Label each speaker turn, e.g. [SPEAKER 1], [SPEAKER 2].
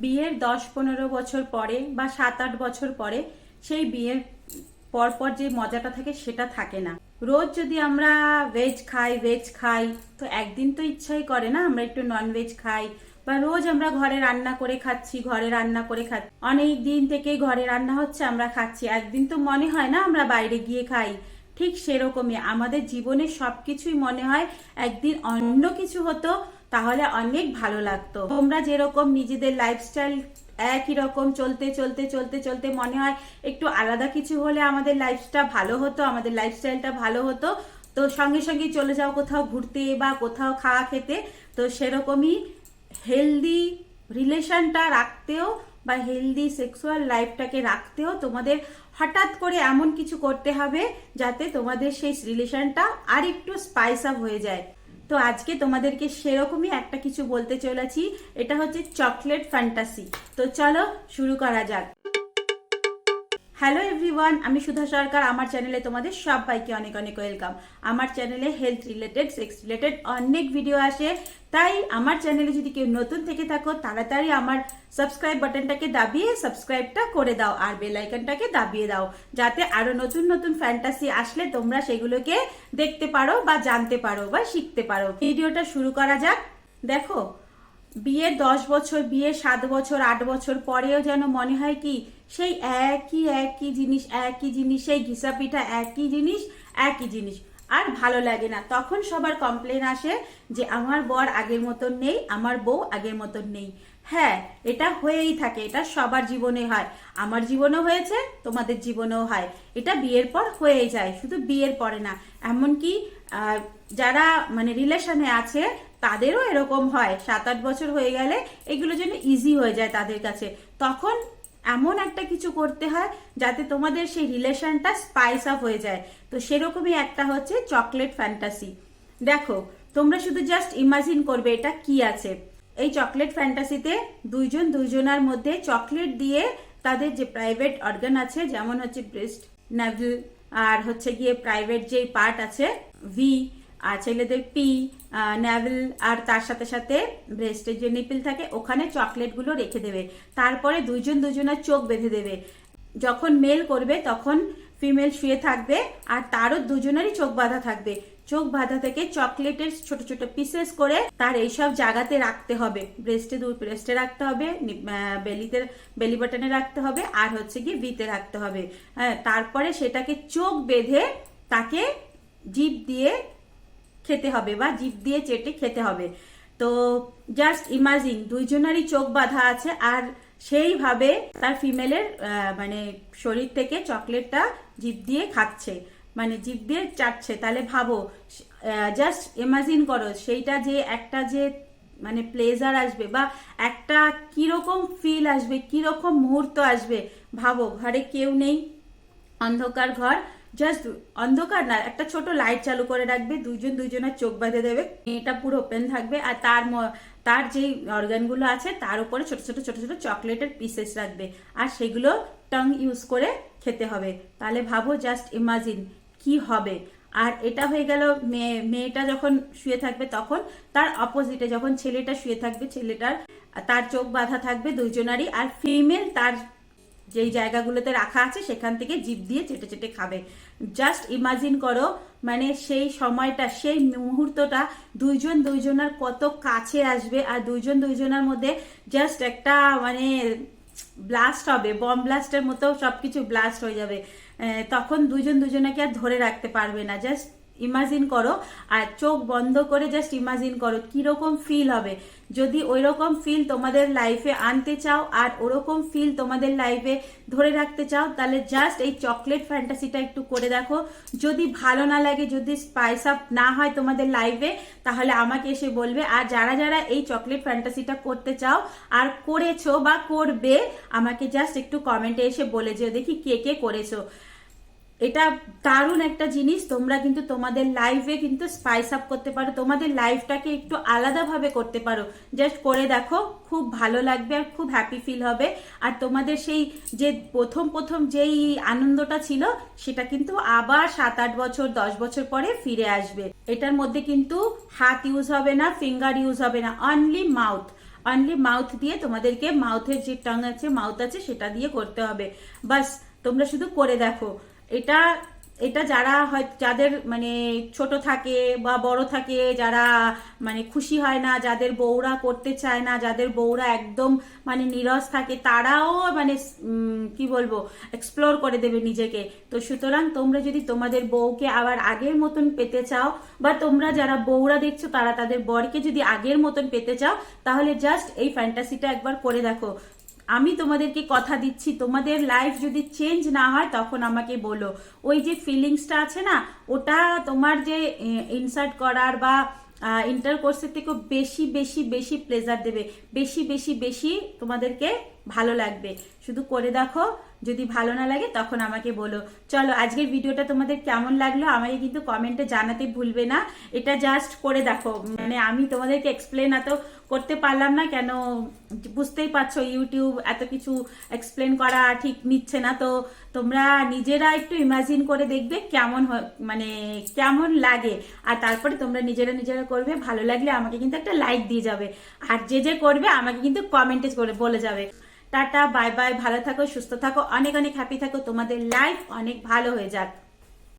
[SPEAKER 1] বিয়ের 10-15 বছর পরে বা 7-8 বছর পরে সেই বিয়ের পরপর যে মজাটা থাকে সেটা থাকে না। রোজ যদি আমরা ভেজ খাই তো একদিন তো ইচ্ছাই করে না আমরা একটু নন ভেজ খাই, বা রোজ আমরা ঘরে রান্না করে খাচ্ছি অনেক দিন থেকেই ঘরে রান্না হচ্ছে আমরা খাচ্ছি, একদিন তো মনে হয় না আমরা বাইরে গিয়ে খাই। ঠিক সেরকমই আমাদের জীবনে সবকিছুই মনে হয় একদিন অন্য কিছু হতো তাহলে অনেক ভালো লাগতো। তোমরা যেরকম নিজেদের লাইফস্টাইল একই রকম চলতে চলতে চলতে চলতে মনে হয় একটু আলাদা কিছু হলে আমাদের লাইফটা ভালো হতো, আমাদের লাইফস্টাইলটা ভালো হতো, তো সঙ্গে সঙ্গে চলে যাও কোথাও ঘুরতে বা কোথাও খাওয়া খেতে। তো সেরকমই হেলদি রিলেশনটা রাখতেও বা হেলদি সেক্সুয়াল লাইফটাকে রাখতেও তোমাদের হঠাৎ করে এমন কিছু করতে হবে যাতে তোমাদের সেই রিলেশনটা আর একটু স্পাইস আপ হয়ে যায়। তো আজকে তোমাদেরকে সেরকমই একটা কিছু বলতে চলেছি, এটা হচ্ছে চকলেট ফ্যান্টাসি। তো চলো শুরু করা যাক। হ্যালো এভরিওয়ান, আমি সুধা সরকার। আমার চ্যানেলে তোমাদের সবাইকে অনেক অনেক ওয়েলকাম। আমার চ্যানেলে হেলথ রিলেটেড, সেক্স রিলেটেড অনেক ভিডিও আসে, তাই আমার চ্যানেলে যদি কেউ নতুন থেকে থাকো তাড়াতাড়ি আমার সাবস্ক্রাইব বাটনটাকে দাবিয়ে সাবস্ক্রাইবটা করে দাও আর বেল আইকনটাকে দাবিয়ে দাও, যাতে আরো নতুন নতুন ফ্যান্টাসি আসলে তোমরা সেগুলোকে দেখতে পারো বা জানতে পারো বা শিখতে পারো। ভিডিওটা শুরু করা যাক। দেখো, বিয়ের 10 বছর, বিয়ে 7 বছর 8 বছর পরেও যেন মনে হয় কি সেই একই জিনিস, সেই ঘিসা পিঠা একই জিনিস আর ভালো লাগে না। তখন সবার কমপ্লেন আসে যে আমার বর আগের মতন নেই, আমার বউ আগের মতন নেই। হ্যাঁ, এটা হয়েই থাকে, এটা সবার জীবনে হয়, আমার জীবনেও হয়েছে, তোমাদের জীবনেও হয়। এটা বিয়ের পর হয়েই যায়, শুধু বিয়ের পরে না, এমনকি যারা মানে রিলেশনে আছে তাদেরও এরকম হয়। 7-8 বছর হয়ে গেলে এগুলো যেন ইজি হয়ে যায় তাদের কাছে। তখন এমন একটা কিছু করতে হয় যাতে তোমাদের সেই রিলেশনটা স্পাইস আপ হয়ে যায়। তো সেরকমই একটা হচ্ছে চকলেট ফ্যান্টাসি। দেখো, তোমরা শুধু জাস্ট ইমাজিন করবে এটা কি আছে। এই চকলেট ফ্যান্টাসিতে দুইজনার মধ্যে চকলেট দিয়ে তাদের যে প্রাইভেট অর্গান আছে, যেমন হচ্ছে ব্রেস্ট, নাভেল, আর হচ্ছে গিয়ে প্রাইভেট যে পার্ট আছে ভি, আর ছেলেদের পি, নাভেল, আর তার সাথে সাথে ব্রেস্টের যে নিপিল থাকে ওখানে চকলেট গুলো রেখে দেবে। তারপরে দুজনের চোখ বেঁধে দেবে। যখন মেল করবে তখন ফিমেল শুয়ে থাকবে আর তারও দুজনেরই চোখ বাঁধা থাকবে। চোখ বাঁধা থেকে চকলেটের ছোট ছোট পিসেস করে তার এইসব জায়গাতে রাখতে হবে। ব্রেস্টে রাখতে হবে, বেলি বাটনে রাখতে হবে, আর হচ্ছে গিয়ে ভিতে রাখতে হবে। হ্যাঁ, তারপরে সেটাকে চোখ বেঁধে তাকে জিভ দিয়ে খেতে হবে বা জিভ দিয়ে চেটে খেতে হবে। তো জাস্ট ইমাজিন দুইজনারই চোখ বাঁধা আছে আর সেইভাবে তার ফিমেলের মানে শরীর থেকে চকলেটটা জিভ দিয়ে খাচ্ছে, মানে জিভ দিয়ে চাটছে। তাহলে ভাবো, জাস্ট ইমাজিন করো সেইটা যে একটা যে মানে প্লেজার আসবে বা একটা কিরকম ফিল আসবে, কিরকম মুহূর্ত আসবে। ভাবো, ঘরে কেউ নেই, অন্ধকার ঘর, জাস্ট অন্ধকার না, একটা ছোট লাইট চালু করে রাখবে, দুজনের চোখ বাঁধে দেবে, এটা পুরো ওপেন থাকবে, আর তার যে অর্গানগুলো আছে তার উপরে ছোট ছোট চকলেটের পিসেস রাখবে, আর সেগুলো টং ইউজ করে খেতে হবে। তাহলে ভাবো, জাস্ট ইমাজিন কি হবে। আর এটা হয়ে গেল মেয়েটা যখন শুয়ে থাকবে, তখন তার অপোজিটে যখন ছেলেটা শুয়ে থাকবে, তার চোখ বাঁধা থাকবে দুইজনারই, আর ফিমেল তার যেই জায়গাগুলোতে রাখা আছে সেখান থেকে জিভ দিয়ে চেটে চেটে খাবে। জাস্ট ইমাজিন করো, মানে সেই সময়টা, সেই মুহূর্তটা দুইজনার কত কাছে আসবে, আর দুইজনার মধ্যে জাস্ট একটা মানে ব্লাস্ট হবে, বম ব্লাস্টের মতো সবকিছু ব্লাস্ট হয়ে যাবে। তখন দুজনাকে আর ধরে রাখতে পারবে না। জাস্ট ইমাজিন করো, আর চোখ বন্ধ করে জাস্ট ইমাজিন করো কিরকম ফিল হবে। যদি ওই রকম ফিল তোমাদের লাইফে আনতে চাও আর ওরকম ফিল তোমাদের লাইফে ধরে রাখতে চাও, তাহলে জাস্ট এই চকলেট ফ্যান্টাসিটা একটু করে দেখো। যদি ভালো না লাগে, যদি স্পাইস আপ না হয় তোমাদের লাইফে, তাহলে আমাকে এসে বলবে। আর যারা এই চকলেট ফ্যান্টাসিটা করতে চাও আর করেছো বা করবে, আমাকে জাস্ট একটু কমেন্টে এসে বলে যেও দেখি কে করেছো। এটা দারুণ একটা জিনিস, তোমরা কিন্তু তোমাদের লাইফে কিন্তু স্পাইস আপ করতে পারো, তোমাদের লাইফটাকে একটু আলাদাভাবে করতে পারো। জাস্ট করে দেখো, খুব ভালো লাগবে আর খুব হ্যাপি ফিল হবে। আর তোমাদের সেই যে প্রথম যেই আনন্দটা ছিল সেটা কিন্তু আবার 7-8 বছর 10 বছর পরে ফিরে আসবে। এটার মধ্যে কিন্তু হাত ইউজ হবে না, ফিঙ্গার ইউজ হবে না, অনলি মাউথ। অনলি মাউথ দিয়ে তোমাদেরকে মাউথের যে টাং আছে মাউথ আছে সেটা দিয়ে করতে হবে। বাস তোমরা শুধু করে দেখো। এটা এটা যারা হয় যাদের মানে ছোট থাকে বা বড় থাকে, যারা মানে খুশি হয় না, যাদের বউরা করতে চায় না, যাদের বউরা একদম মানে নীরস থাকে, তারাও মানে কি বলবো এক্সপ্লোর করে দেবে নিজেকে। তো সুতরাং তোমরা যদি তোমাদের বউকে আবার আগের মতন পেতে চাও, বা তোমরা যারা বউরা দেখছো তারা তাদের বরকে যদি আগের মতন পেতে চাও, তাহলে জাস্ট এই ফ্যান্টাসিটা একবার করে দেখো। আমি তোমাদেরকে কথা দিচ্ছি, তোমাদের লাইফ যদি চেঞ্জ না হয় তখন আমাকে বলো। ওই যে ফিলিংসটা আছে না, ওটা তোমার যে ইনসার্ট করার বা ইন্টারকোর্সের থেকেও বেশি বেশি বেশি প্লেজার দেবে, বেশি বেশি বেশি তোমাদেরকে ভালো লাগবে। শুধু করে দেখো, যদি ভালো না লাগে তখন আমাকে বলো। চলো, আজকের ভিডিওটা তোমাদের কেমন লাগলো আমাকে কিন্তু কমেন্টে জানাতে ভুলবে না। এটা জাস্ট করে দেখো, মানে আমি তোমাদেরকে এক্সপ্লেন এত করতে পারলাম না, কেন বুঝতেই পারছো ইউটিউব এত কিছু এক্সপ্লেন করা ঠিক নিচ্ছে না। তো তোমরা নিজেরা একটু ইমাজিন করে দেখবে কেমন মানে কেমন লাগে, আর তারপরে তোমরা নিজেরা নিজেরা করবে। ভালো লাগলে আমাকে কিন্তু একটা লাইক দিয়ে যাবে, আর যে যে করবে আমাকে কিন্তু কমেন্টে করে বলে যাবে। টাটা, বাই বাই, ভালো থাকো, সুস্থ থাকো, অনেক অনেক হ্যাপি থাকো, তোমাদের লাইফ অনেক ভালো হয়ে যাক।